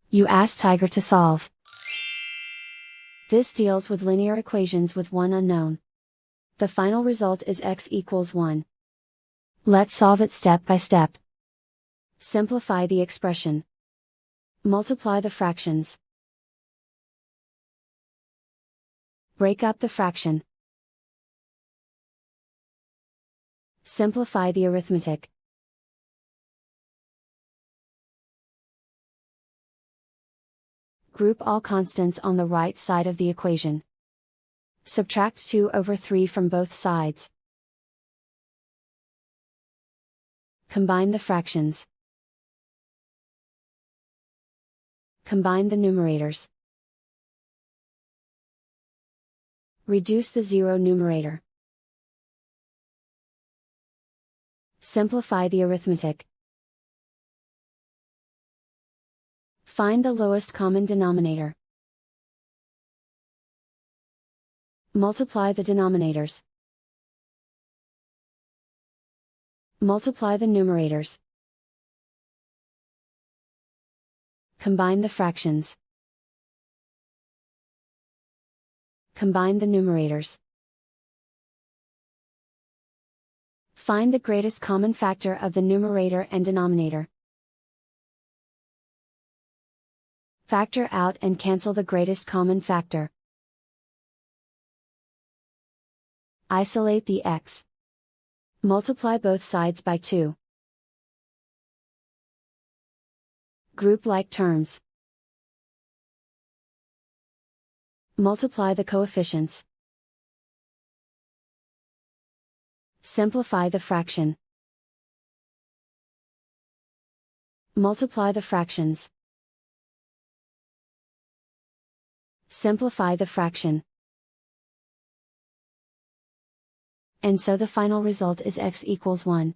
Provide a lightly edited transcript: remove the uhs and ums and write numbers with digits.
You ask Tiger to solve. This deals with linear equations with one unknown. The final result is x equals 1. Let's solve it step by step. Simplify the expression. Multiply the fractions. Break up the fraction. Simplify the arithmetic. Group all constants on the right side of the equation. Subtract 2/3 from both sides. Combine the fractions. Combine the numerators. Reduce the zero numerator. Simplify the arithmetic. Find the lowest common denominator. Multiply the denominators. Multiply the numerators. Combine the fractions. Combine the numerators. Find the greatest common factor of the numerator and denominator. Factor out and cancel the greatest common factor. Isolate the x. Multiply both sides by 2. Group like terms. Multiply the coefficients. Simplify the fraction. Multiply the fractions. Simplify the fraction. And so the final result is x equals 1.